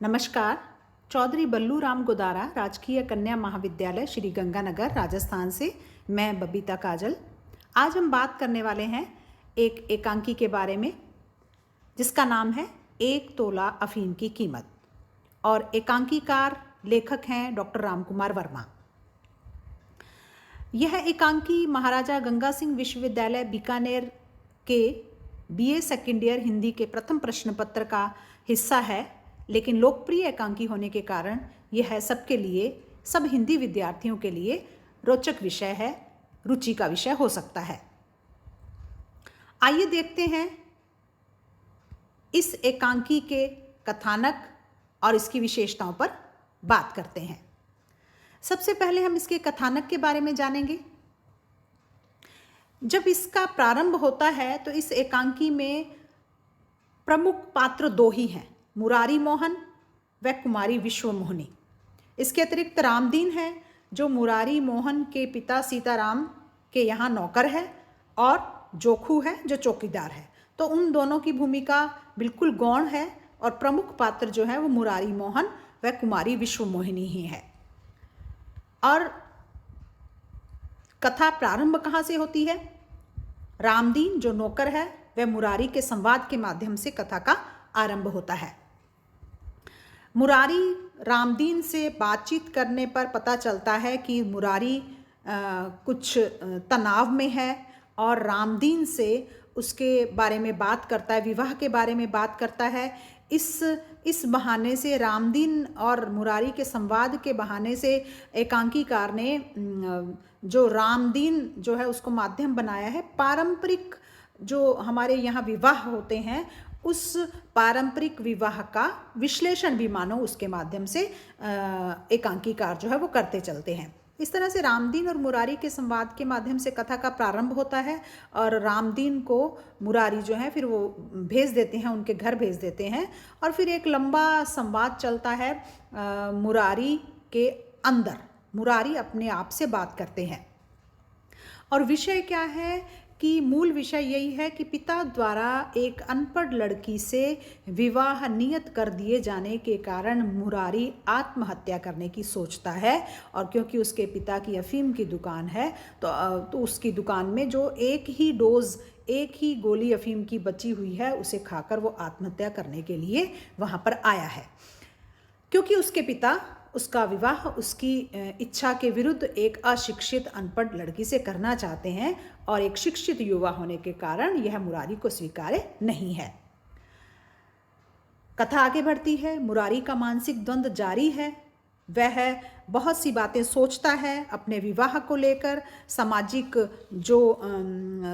नमस्कार। चौधरी बल्लू राम गोदारा राजकीय कन्या महाविद्यालय श्री गंगानगर राजस्थान से मैं बबीता काजल। आज हम बात करने वाले हैं एक एकांकी के बारे में जिसका नाम है एक तोला अफीम की कीमत, और एकांकीकार लेखक हैं डॉक्टर रामकुमार वर्मा। यह एकांकी महाराजा गंगा सिंह विश्वविद्यालय बीकानेर के बीए सेकेंड ईयर हिंदी के प्रथम प्रश्न पत्र का हिस्सा है, लेकिन लोकप्रिय एकांकी होने के कारण यह सबके लिए, सब हिंदी विद्यार्थियों के लिए रोचक विषय है, रुचि का विषय हो सकता है। आइए देखते हैं इस एकांकी के कथानक और इसकी विशेषताओं पर बात करते हैं। सबसे पहले हम इसके कथानक के बारे में जानेंगे। जब इसका प्रारंभ होता है तो इस एकांकी में प्रमुख पात्र दो ही हैं, मुरारी मोहन व कुमारी विश्वमोहिनी। इसके अतिरिक्त रामदीन है जो मुरारी मोहन के पिता सीताराम के यहाँ नौकर है, और जोखू है जो चौकीदार है। तो उन दोनों की भूमिका बिल्कुल गौण है, और प्रमुख पात्र जो है वो मुरारी मोहन व कुमारी विश्वमोहिनी ही है। और कथा प्रारंभ कहाँ से होती है? रामदीन जो नौकर है वह मुरारी के संवाद के माध्यम से कथा का आरंभ होता है। मुरारी रामदीन से बातचीत करने पर पता चलता है कि मुरारी कुछ तनाव में है, और रामदीन से उसके बारे में बात करता है, विवाह के बारे में बात करता है। इस बहाने से, रामदीन और मुरारी के संवाद के बहाने से, एकांकीकार ने जो रामदीन जो है उसको माध्यम बनाया है। पारंपरिक जो हमारे यहाँ विवाह होते हैं उस पारंपरिक विवाह का विश्लेषण भी मानो उसके माध्यम से एकांकीकार जो है वो करते चलते हैं। इस तरह से रामदीन और मुरारी के संवाद के माध्यम से कथा का प्रारंभ होता है, और रामदीन को मुरारी जो है फिर वो भेज देते हैं, उनके घर भेज देते हैं, और फिर एक लंबा संवाद चलता है मुरारी के अंदर। मुरारी अपने आप से बात करते हैं, और विषय क्या है कि मूल विषय यही है कि पिता द्वारा एक अनपढ़ लड़की से विवाह नियत कर दिए जाने के कारण मुरारी आत्महत्या करने की सोचता है। और क्योंकि उसके पिता की अफीम की दुकान है तो उसकी दुकान में जो एक ही गोली अफीम की बची हुई है उसे खाकर वो आत्महत्या करने के लिए वहाँ पर आया है, क्योंकि उसके पिता उसका विवाह उसकी इच्छा के विरुद्ध एक अशिक्षित अनपढ़ लड़की से करना चाहते हैं, और एक शिक्षित युवा होने के कारण यह मुरारी को स्वीकार्य नहीं है। कथा आगे बढ़ती है। मुरारी का मानसिक द्वंद्व जारी है। वह बहुत सी बातें सोचता है अपने विवाह को लेकर, सामाजिक जो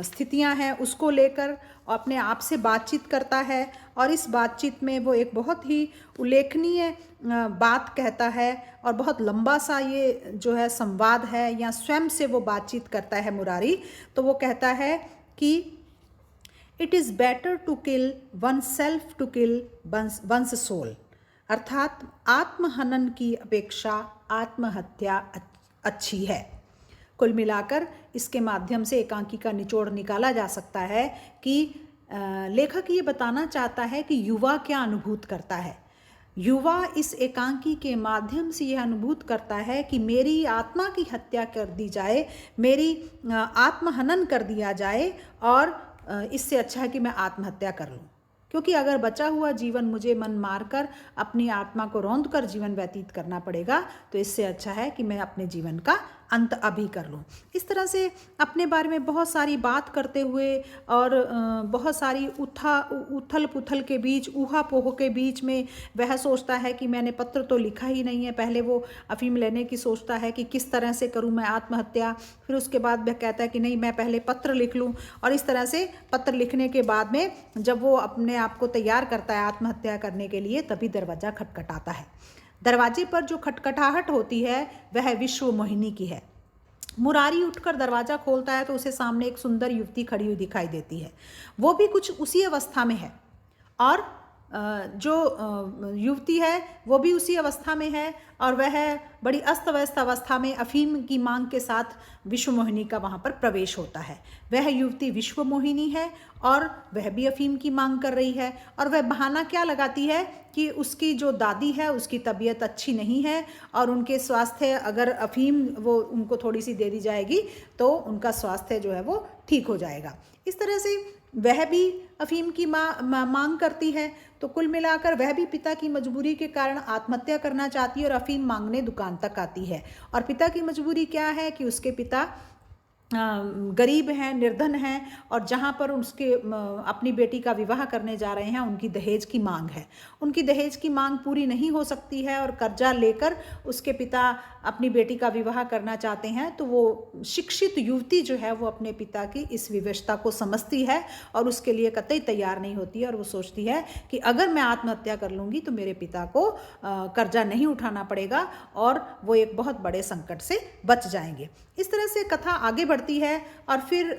स्थितियां हैं उसको लेकर, अपने आप से बातचीत करता है, और इस बातचीत में वो एक बहुत ही उल्लेखनीय बात कहता है, और बहुत लंबा सा ये जो है संवाद है, या स्वयं से वो बातचीत करता है मुरारी। तो वो कहता है कि it is better to kill oneself to kill one's soul, अर्थात आत्महनन की अपेक्षा आत्महत्या अच्छी है। कुल मिलाकर इसके माध्यम से एकांकी का निचोड़ निकाला जा सकता है कि लेखक ये बताना चाहता है कि युवा क्या अनुभूत करता है। युवा इस एकांकी के माध्यम से यह अनुभूत करता है कि मेरी आत्मा की हत्या कर दी जाए, मेरी आत्महनन कर दिया जाए, और इससे अच्छा है कि मैं आत्महत्या कर लूँ, क्योंकि अगर बचा हुआ जीवन मुझे मन मारकर अपनी आत्मा को रौंद कर जीवन व्यतीत करना पड़ेगा, तो इससे अच्छा है कि मैं अपने जीवन का अंत अभी कर लूँ। इस तरह से अपने बारे में बहुत सारी बात करते हुए, और बहुत सारी उथल पुथल के बीच, ऊहा-पोह के बीच में वह सोचता है कि मैंने पत्र तो लिखा ही नहीं है। पहले वो अफीम लेने की सोचता है कि किस तरह से करूँ मैं आत्महत्या, फिर उसके बाद वह कहता है कि नहीं, मैं पहले पत्र लिख लूँ। और इस तरह से पत्र लिखने के बाद में जब वो अपने आप को तैयार करता है आत्महत्या करने के लिए, तभी दरवाज़ा खटखटाता है। दरवाजे पर जो खटखटाहट होती है वह विश्वमोहिनी की है। मुरारी उठकर दरवाज़ा खोलता है तो उसे सामने एक सुंदर युवती खड़ी हुई दिखाई देती है। वो भी कुछ उसी अवस्था में है, और जो युवती है वो भी उसी अवस्था में है और वह बड़ी अस्त व्यस्त अवस्था में अफीम की मांग के साथ विश्वमोहिनी का वहाँ पर प्रवेश होता है। वह युवती विश्वमोहिनी है और वह भी अफीम की मांग कर रही है और वह बहाना क्या लगाती है कि उसकी जो दादी है उसकी तबीयत अच्छी नहीं है और उनके स्वास्थ्य, अगर अफीम वो उनको थोड़ी सी दे दी जाएगी तो उनका स्वास्थ्य जो है वो ठीक हो जाएगा। इस तरह से वह भी अफीम की मांग करती है। तो कुल मिलाकर वह भी पिता की मजबूरी के कारण आत्महत्या करना चाहती है और अफीम मांगने दुकान तक आती है। और पिता की मजबूरी क्या है कि उसके पिता गरीब हैं, निर्धन हैं और जहाँ पर उसके अपनी बेटी का विवाह करने जा रहे हैं उनकी दहेज की मांग है। उनकी दहेज की मांग पूरी नहीं हो सकती है और कर्जा लेकर उसके पिता अपनी बेटी का विवाह करना चाहते हैं। तो वो शिक्षित युवती जो है वो अपने पिता की इस विवशता को समझती है और उसके लिए कतई तैयार नहीं होती है और वो सोचती है कि अगर मैं आत्महत्या कर लूँगी तो मेरे पिता को कर्जा नहीं उठाना पड़ेगा और वो एक बहुत बड़े संकट से बच जाएंगे। इस तरह से कथा आगे बढ़ती है और फिर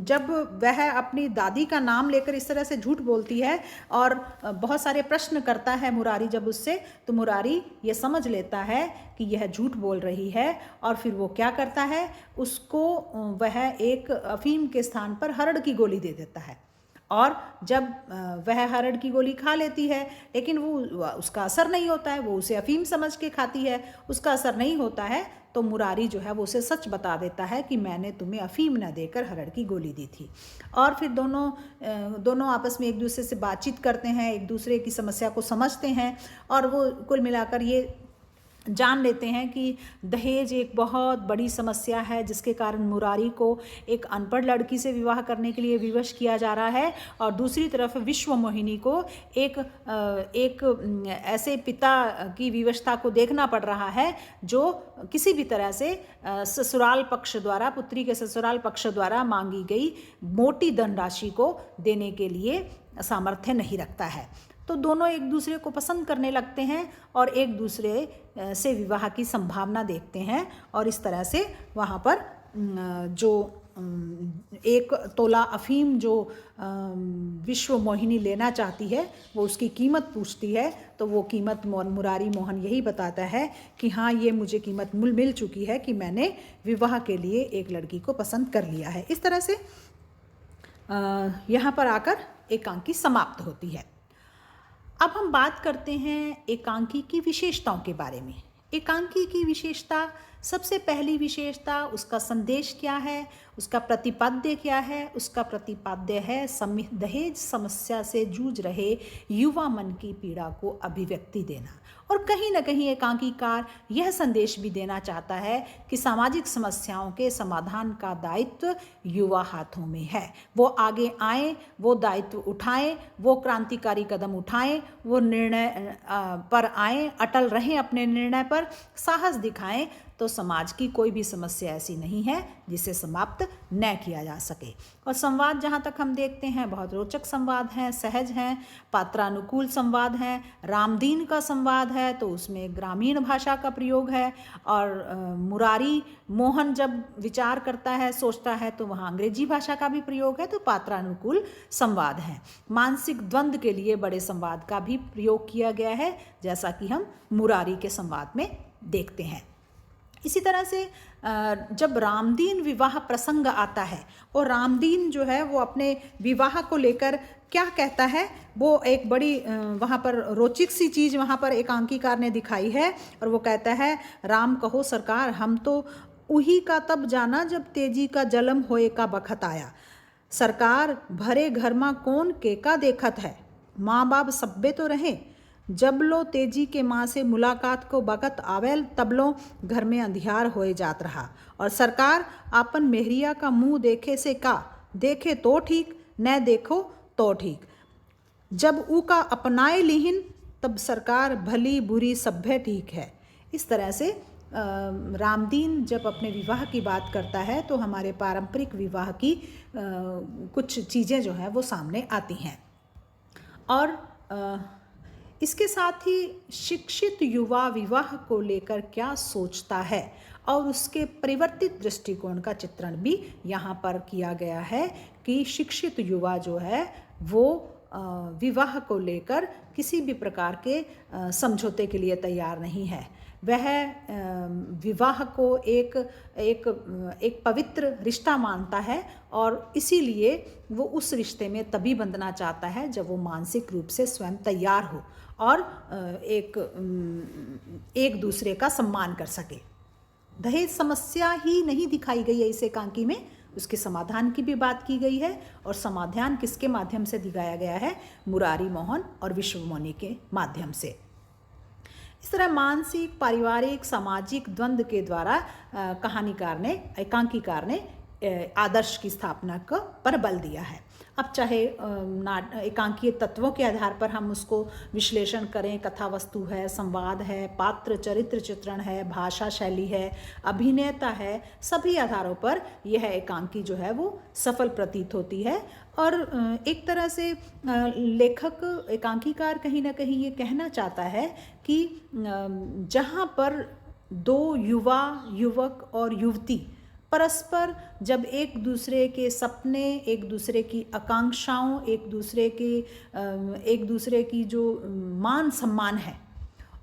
जब वह अपनी दादी का नाम लेकर इस तरह से झूठ बोलती है और बहुत सारे प्रश्न करता है मुरारी जब उससे, तो मुरारी ये समझ लेता है कि यह झूठ बोल रही है और फिर वो क्या करता है, उसको वह एक अफीम के स्थान पर हरड़ की गोली दे देता है। और जब वह हरड़ की गोली खा लेती है लेकिन वो उसका असर नहीं होता है, वो उसे अफीम समझ के खाती है, उसका असर नहीं होता है, तो मुरारी जो है वो उसे सच बता देता है कि मैंने तुम्हें अफीम न देकर हरड़ की गोली दी थी। और फिर दोनों आपस में एक दूसरे से बातचीत करते हैं, एक दूसरे की समस्या को समझते हैं और वो कुल मिलाकर ये जान लेते हैं कि दहेज एक बहुत बड़ी समस्या है जिसके कारण मुरारी को एक अनपढ़ लड़की से विवाह करने के लिए विवश किया जा रहा है और दूसरी तरफ विश्वमोहिनी को एक ऐसे पिता की विवशता को देखना पड़ रहा है जो किसी भी तरह से ससुराल पक्ष द्वारा, पुत्री के ससुराल पक्ष द्वारा मांगी गई मोटी धनराशि को देने के लिए सामर्थ्य नहीं रखता है। तो दोनों एक दूसरे को पसंद करने लगते हैं और एक दूसरे से विवाह की संभावना देखते हैं और इस तरह से वहाँ पर जो 1 तोला अफीम जो विश्वमोहिनी लेना चाहती है वो उसकी कीमत पूछती है, तो वो कीमत मुरारी मोहन यही बताता है कि हाँ, ये मुझे कीमत मिल चुकी है कि मैंने विवाह के लिए एक लड़की को पसंद कर लिया है। इस तरह से यहाँ पर आकर एकांकी समाप्त होती है। अब हम बात करते हैं एकांकी की विशेषताओं के बारे में। एकांकी की विशेषता, सबसे पहली विशेषता, उसका संदेश क्या है, उसका प्रतिपाद्य क्या है। उसका प्रतिपाद्य है दहेज समस्या से जूझ रहे युवा मन की पीड़ा को अभिव्यक्ति देना। और कहीं ना कहीं एकांकीकार यह संदेश भी देना चाहता है कि सामाजिक समस्याओं के समाधान का दायित्व युवा हाथों में है। वो आगे आएं, वो दायित्व उठाएं, वो क्रांतिकारी कदम उठाएं, वो निर्णय पर आएं, अटल रहें अपने निर्णय पर, साहस दिखाएं, तो समाज की कोई भी समस्या ऐसी नहीं है जिसे समाप्त न किया जा सके। और संवाद जहाँ तक हम देखते हैं बहुत रोचक संवाद हैं, सहज हैं, पात्रानुकूल संवाद हैं। रामदीन का संवाद है तो उसमें ग्रामीण भाषा का प्रयोग है और मुरारी मोहन जब विचार करता है, सोचता है, तो वहाँ अंग्रेजी भाषा का भी प्रयोग है, तो पात्रानुकूल संवाद है। मानसिक द्वंद्व के लिए बड़े संवाद का भी प्रयोग किया गया है, जैसा कि हम मुरारी के संवाद में देखते हैं। इसी तरह से जब रामदीन विवाह प्रसंग आता है और रामदीन जो है वो अपने विवाह को लेकर क्या कहता है, वो एक बड़ी वहाँ पर रोचक सी चीज़ वहाँ पर एकांकीकार ने दिखाई है और वो कहता है, राम कहो सरकार हम तो उही का तब जाना जब तेजी का जलम होए का बखत आया। सरकार भरे घर में कौन केका देखत है, माँ बाप सब्बे तो रहे, जब लो तेजी के माँ से मुलाकात को बकत आवेल तब लो घर में अंधियार होए जात रहा। और सरकार आपन मेहरिया का मुंह देखे से का, देखे तो ठीक न देखो तो ठीक, जब ऊ का अपनाए लिहिन तब सरकार भली बुरी सभ्य ठीक है। इस तरह से रामदीन जब अपने विवाह की बात करता है तो हमारे पारंपरिक विवाह की कुछ चीज़ें जो हैं वो सामने आती हैं। और इसके साथ ही शिक्षित युवा विवाह को लेकर क्या सोचता है और उसके परिवर्तित दृष्टिकोण का चित्रण भी यहाँ पर किया गया है कि शिक्षित युवा जो है वो विवाह को लेकर किसी भी प्रकार के समझौते के लिए तैयार नहीं है। वह विवाह को एक पवित्र रिश्ता मानता है और इसीलिए वो उस रिश्ते में तभी बंधना चाहता है जब वो मानसिक रूप से स्वयं तैयार हो और एक दूसरे का सम्मान कर सके। दहेज समस्या ही नहीं दिखाई गई है इस एकांकी में, उसके समाधान की भी बात की गई है और समाधान किसके माध्यम से दिखाया गया है? मुरारी मोहन और विश्वमोनी के माध्यम से। इस तरह मानसिक, पारिवारिक, सामाजिक द्वंद्व के द्वारा कहानीकार ने, एकांकीकार ने आदर्श की स्थापना पर बल दिया है। अब चाहे एकांकीय तत्वों के आधार पर हम उसको विश्लेषण करें, कथा वस्तु है, संवाद है, पात्र चरित्र चित्रण है, भाषा शैली है, अभिनेता है, सभी आधारों पर यह एकांकी जो है वो सफल प्रतीत होती है। और एक तरह से लेखक, एकांकीकार कहीं ना कहीं ये कहना चाहता है कि जहाँ पर दो युवा, युवक और युवती परस्पर जब एक दूसरे के सपने, एक दूसरे की आकांक्षाओं, एक दूसरे की जो मान सम्मान है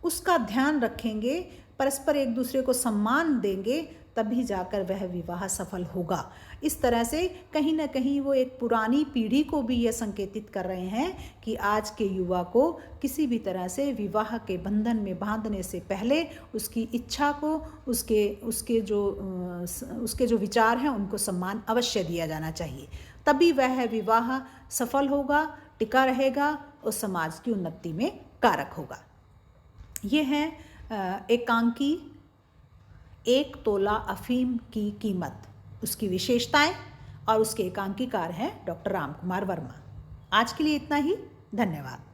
उसका ध्यान रखेंगे, परस्पर एक दूसरे को सम्मान देंगे, तभी जाकर वह विवाह सफल होगा। इस तरह से कहीं ना कहीं वो एक पुरानी पीढ़ी को भी यह संकेतित कर रहे हैं कि आज के युवा को किसी भी तरह से विवाह के बंधन में बांधने से पहले उसकी इच्छा को, उसके जो विचार हैं उनको सम्मान अवश्य दिया जाना चाहिए, तभी वह विवाह सफल होगा, टिका रहेगा और समाज की उन्नति में कारक होगा। ये है एकांकी, एक तोला अफीम की कीमत, उसकी विशेषताएं और उसके एकांकीकार हैं डॉक्टर रामकुमार वर्मा। आज के लिए इतना ही, धन्यवाद।